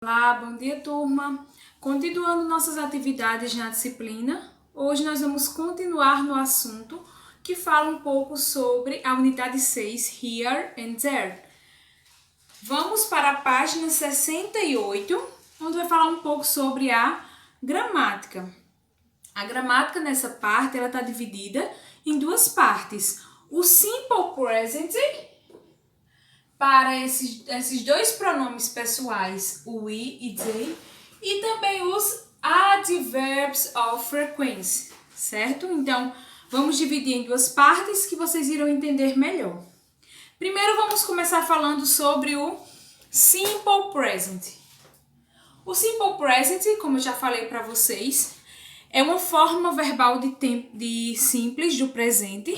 Olá, bom dia, turma! Continuando nossas atividades na disciplina, hoje nós vamos continuar no assunto que fala um pouco sobre a unidade 6, Here and There. Vamos para a página 68, onde vai falar um pouco sobre a gramática. A gramática nessa parte ela está dividida em duas partes. O Simple Present, para esses dois pronomes pessoais, o we e they, e também os adverbs of frequency, certo? Então, vamos dividir em duas partes que vocês irão entender melhor. Primeiro, vamos começar falando sobre o Simple Present. O Simple Present, como eu já falei para vocês, é uma forma verbal de simples do presente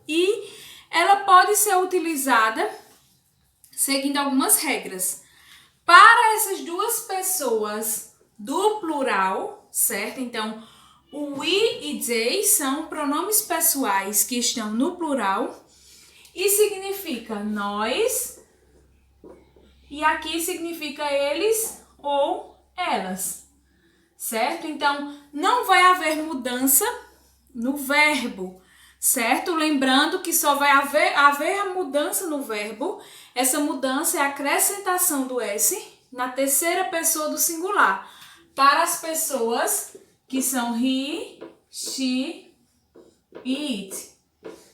e ela pode ser utilizada seguindo algumas regras. Para essas duas pessoas do plural, certo? Então, o we e they são pronomes pessoais que estão no plural e significa nós, e aqui significa eles ou elas, certo? Então, não vai haver mudança no verbo, certo? Lembrando que só vai haver a mudança no verbo. Essa mudança é a acrescentação do S na terceira pessoa do singular para as pessoas que são he, she e it,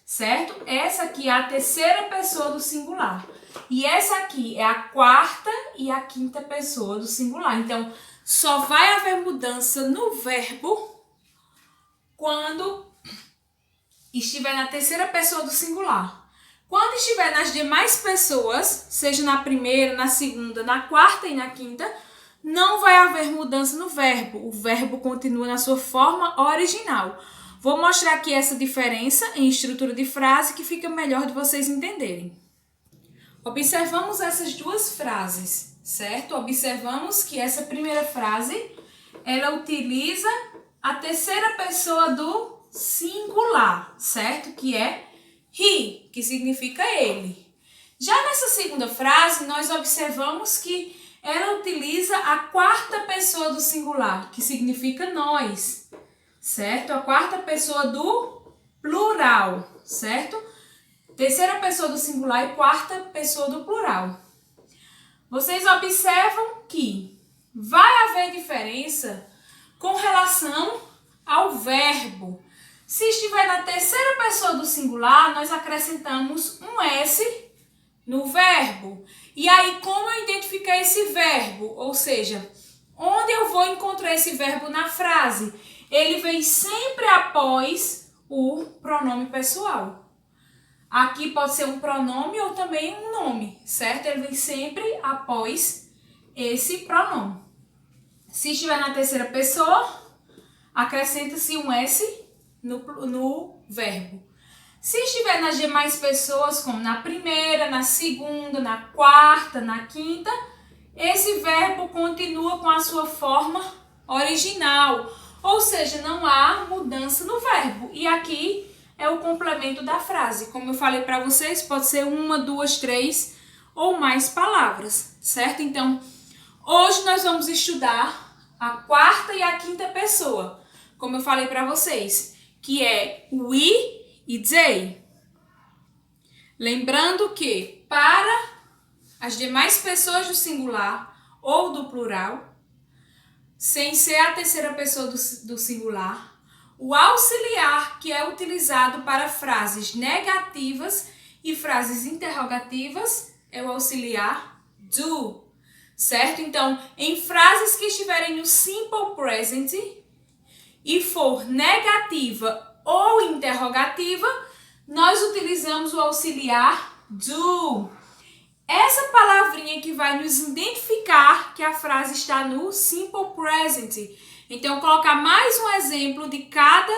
certo? Essa aqui é a terceira pessoa do singular e essa aqui é a quarta e a quinta pessoa do singular. Então, só vai haver mudança no verbo quando estiver na terceira pessoa do singular. Quando estiver nas demais pessoas, seja na primeira, na segunda, na quarta e na quinta, não vai haver mudança no verbo. O verbo continua na sua forma original. Vou mostrar aqui essa diferença em estrutura de frase que fica melhor de vocês entenderem. Observamos essas duas frases, certo? Observamos que essa primeira frase, ela utiliza a terceira pessoa do singular, certo? Que é he, que significa ele. Já nessa segunda frase, nós observamos que ela utiliza a quarta pessoa do singular, que significa nós, certo? A quarta pessoa do plural, certo? Terceira pessoa do singular e quarta pessoa do plural. Vocês observam que vai haver diferença com relação ao verbo. Se estiver na terceira pessoa do singular, nós acrescentamos um S no verbo. E aí, como eu identificar esse verbo? Ou seja, onde eu vou encontrar esse verbo na frase? Ele vem sempre após o pronome pessoal. Aqui pode ser um pronome ou também um nome, certo? Ele vem sempre após esse pronome. Se estiver na terceira pessoa, acrescenta-se um S no verbo. Se estiver nas demais pessoas, como na primeira, na segunda, na quarta, na quinta, esse verbo continua com a sua forma original, ou seja, não há mudança no verbo. E aqui é o complemento da frase. Como eu falei para vocês, pode ser uma, duas, três ou mais palavras, certo? Então, hoje nós vamos estudar a quarta e a quinta pessoa, como eu falei para vocês, que é we e they. Lembrando que para as demais pessoas do singular ou do plural, sem ser a terceira pessoa do singular, o auxiliar que é utilizado para frases negativas e frases interrogativas é o auxiliar do, certo? Então, em frases que estiverem no simple present e for negativa ou interrogativa, nós utilizamos o auxiliar do. Essa palavrinha que vai nos identificar que a frase está no simple present. Então, eu vou colocar mais um exemplo de cada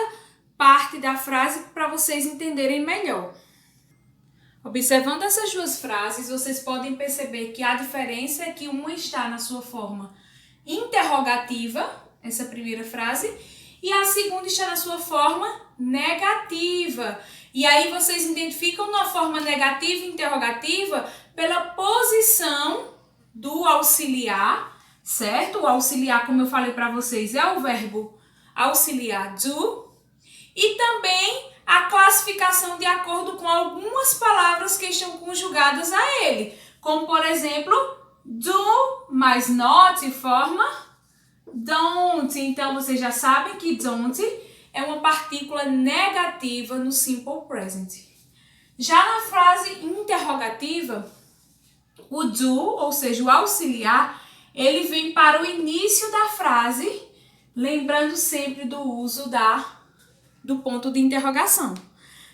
parte da frase para vocês entenderem melhor. Observando essas duas frases, vocês podem perceber que a diferença é que uma está na sua forma interrogativa, essa primeira frase, e a segunda está na sua forma negativa. E aí vocês identificam na forma negativa e interrogativa pela posição do auxiliar certo? O auxiliar, como eu falei para vocês, é o verbo auxiliar do. E também a classificação de acordo com algumas palavras que estão conjugadas a ele. Como, por exemplo, do mais not forma don't. Então, vocês já sabem que don't é uma partícula negativa no simple present. Já na frase interrogativa, o do, ou seja, o auxiliar, ele vem para o início da frase, lembrando sempre do uso do ponto de interrogação,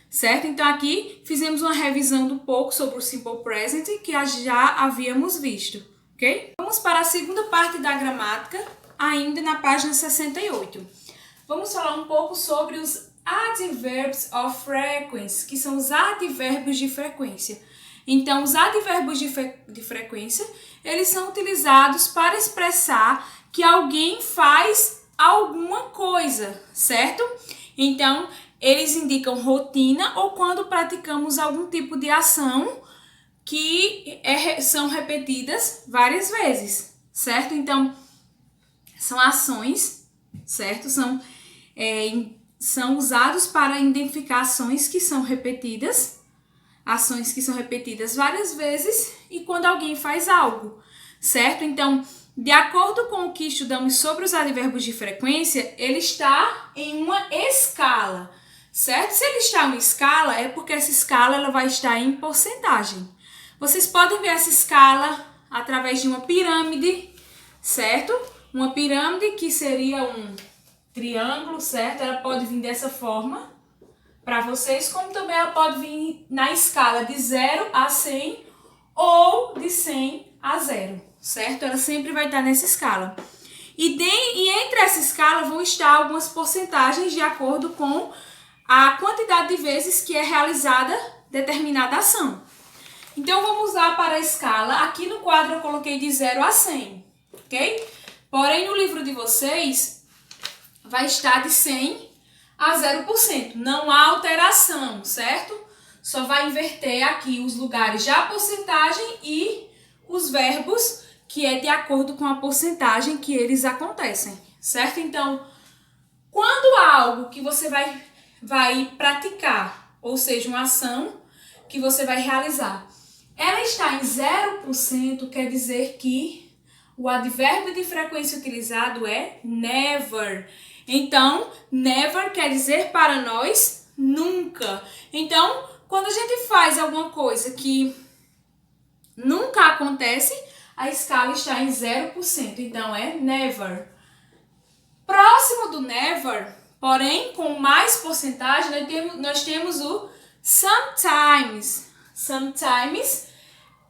certo? Então, aqui fizemos uma revisão um pouco sobre o simple present que já havíamos visto, ok? Vamos para a segunda parte da gramática, ainda na página 68. Vamos falar um pouco sobre os adverbs of frequency, que são os advérbios de frequência. Então, os advérbios de frequência, eles são utilizados para expressar que alguém faz alguma coisa, certo? Então, eles indicam rotina ou quando praticamos algum tipo de ação que são repetidas várias vezes, certo? Então, são ações, certo? São usados para identificar ações que são repetidas várias vezes e quando alguém faz algo, certo? Então, de acordo com o que estudamos sobre os advérbios de frequência, ele está em uma escala, certo? Se ele está em uma escala, é porque essa escala ela vai estar em porcentagem. Vocês podem ver essa escala através de uma pirâmide, certo? Uma pirâmide que seria um triângulo, certo? Ela pode vir dessa forma para vocês, como também ela pode vir na escala de 0 a 100 ou de 100 a 0, certo? Ela sempre vai estar nessa escala. E entre essa escala vão estar algumas porcentagens de acordo com a quantidade de vezes que é realizada determinada ação. Então, vamos lá para a escala. Aqui no quadro eu coloquei de 0 a 100, ok? Porém, no livro de vocês, vai estar de 100 a 0%. Não há alteração, certo? Só vai inverter aqui os lugares de porcentagem e os verbos, que é de acordo com a porcentagem que eles acontecem, certo? Então, quando há algo que você vai praticar, ou seja, uma ação que você vai realizar, ela está em 0%, quer dizer que o advérbio de frequência utilizado é never. Então, never quer dizer para nós nunca. Então, quando a gente faz alguma coisa que nunca acontece, a escala está em 0%. Então, é never. Próximo do never, porém, com mais porcentagem, nós temos o sometimes. Sometimes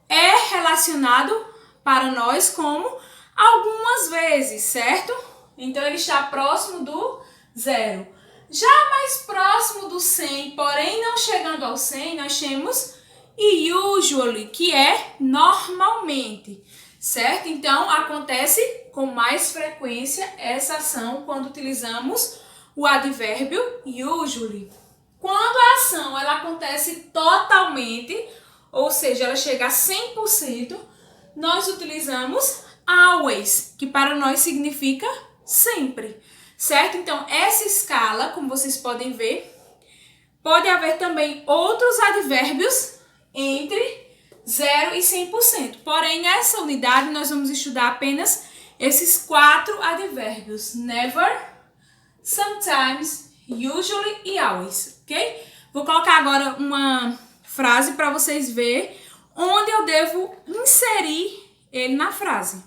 é relacionado para nós como algumas vezes, certo? Então, ele está próximo do 0. Já mais próximo do 100, porém não chegando ao 100, nós temos usually, que é normalmente, certo? Então, acontece com mais frequência essa ação quando utilizamos o advérbio usually. Quando a ação ela acontece totalmente, ou seja, ela chega a 100%, nós utilizamos always, que para nós significa sempre, certo? Então, essa escala, como vocês podem ver, pode haver também outros advérbios entre 0 e 100%. Porém, nessa unidade, nós vamos estudar apenas esses 4 advérbios. Never, sometimes, usually e always, ok? Vou colocar agora uma frase para vocês verem onde eu devo inserir ele na frase.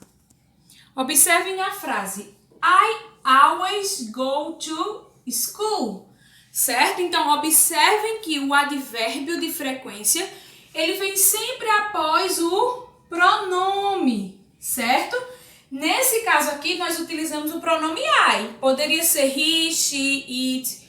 Observem a frase. I always go to school, certo? Então, observem que o advérbio de frequência, ele vem sempre após o pronome, certo? Nesse caso aqui, nós utilizamos o pronome I. Poderia ser he, she, it,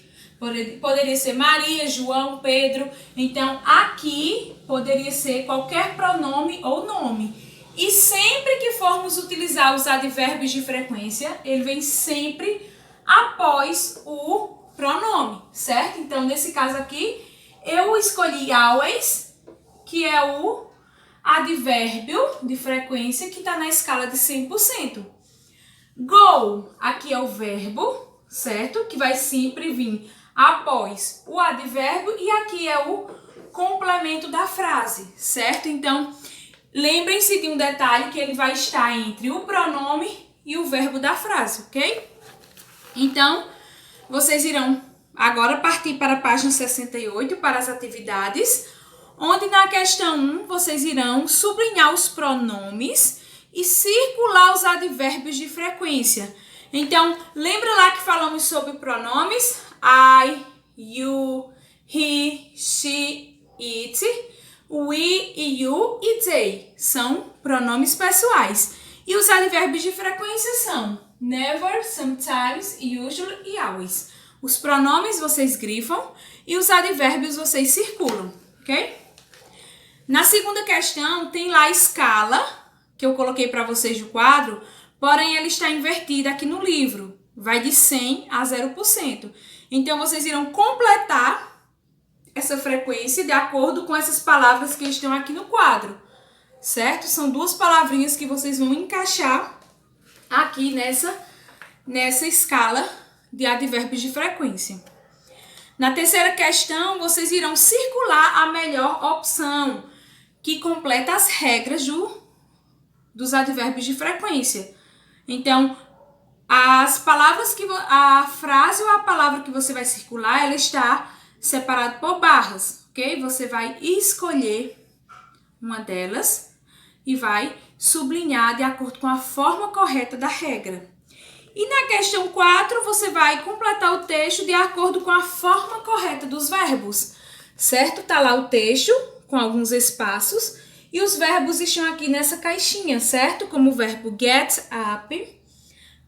poderia ser Maria, João, Pedro. Então, aqui poderia ser qualquer pronome ou nome. E sempre que formos utilizar os advérbios de frequência, ele vem sempre após o pronome, certo? Então, nesse caso aqui, eu escolhi always, que é o advérbio de frequência que está na escala de 100%. Go, aqui é o verbo, certo? Que vai sempre vir após o advérbio e aqui é o complemento da frase, certo? Então, lembrem-se de um detalhe que ele vai estar entre o pronome e o verbo da frase, ok? Então, vocês irão agora partir para a página 68, para as atividades, onde na questão 1 vocês irão sublinhar os pronomes e circular os advérbios de frequência. Então, lembra lá que falamos sobre pronomes? I, you, he, she, it, we, you e they. São pronomes pessoais. E os advérbios de frequência são never, sometimes, usually e always. Os pronomes vocês grifam e os advérbios vocês circulam, ok? Na segunda questão tem lá a escala que eu coloquei para vocês no quadro, porém ela está invertida aqui no livro. Vai de 100 a 0%. Então, vocês irão completar essa frequência de acordo com essas palavras que estão aqui no quadro, certo? São duas palavrinhas que vocês vão encaixar aqui nessa escala de advérbios de frequência. Na terceira questão, vocês irão circular a melhor opção, que completa as regras dos advérbios de frequência. Então, as palavras a frase ou a palavra que você vai circular, ela está separada por barras, ok? Você vai escolher uma delas e vai sublinhar de acordo com a forma correta da regra. E na questão 4, você vai completar o texto de acordo com a forma correta dos verbos, certo? Tá lá o texto com alguns espaços e os verbos estão aqui nessa caixinha, certo? Como o verbo get up,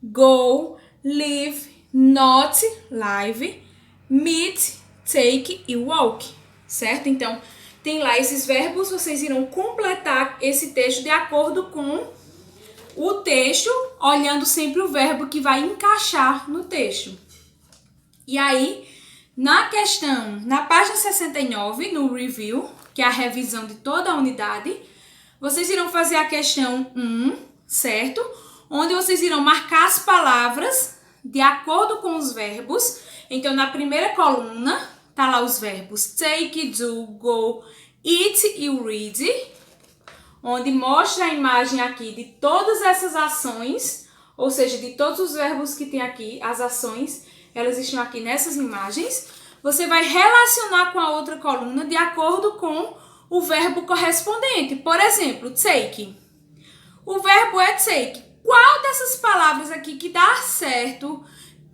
go, live, not, live, meet, take e walk, certo? Então, tem lá esses verbos, vocês irão completar esse texto de acordo com o texto, olhando sempre o verbo que vai encaixar no texto. E aí, na página 69, no review, que é a revisão de toda a unidade, vocês irão fazer a questão 1, certo? Onde vocês irão marcar as palavras de acordo com os verbos. Então, na primeira coluna, tá lá os verbos take, do, go, eat e read, onde mostra a imagem aqui de todas essas ações, ou seja, de todos os verbos que tem aqui, as ações, elas estão aqui nessas imagens. Você vai relacionar com a outra coluna de acordo com o verbo correspondente. Por exemplo, take. O verbo é take. Qual dessas palavras aqui que dá certo,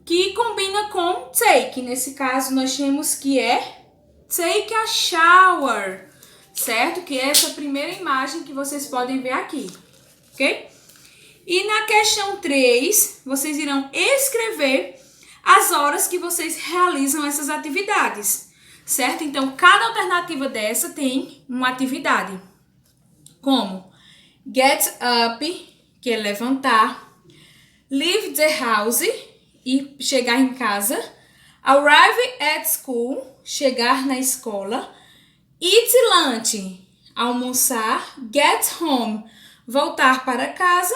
que combina com take? Nesse caso, nós temos que é take a shower, certo? Que é essa primeira imagem que vocês podem ver aqui, ok? E na questão 3, vocês irão escrever as horas que vocês realizam essas atividades, certo? Então, cada alternativa dessa tem uma atividade, como get up, que é levantar, leave the house, e chegar em casa, arrive at school, chegar na escola, eat lunch, almoçar, get home, voltar para casa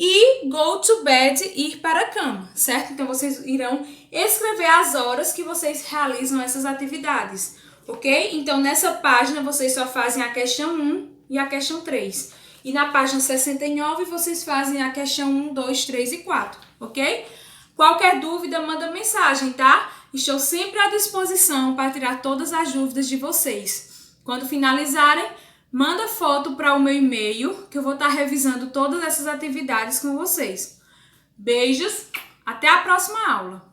e go to bed, ir para a cama, certo? Então, vocês irão escrever as horas que vocês realizam essas atividades, ok? Então, nessa página, vocês só fazem a questão 1 e a questão 3. E na página 69, vocês fazem a questão 1, 2, 3 e 4, ok? Qualquer dúvida, manda mensagem, tá? Estou sempre à disposição para tirar todas as dúvidas de vocês. Quando finalizarem, manda foto para o meu e-mail, que eu vou estar revisando todas essas atividades com vocês. Beijos, até a próxima aula!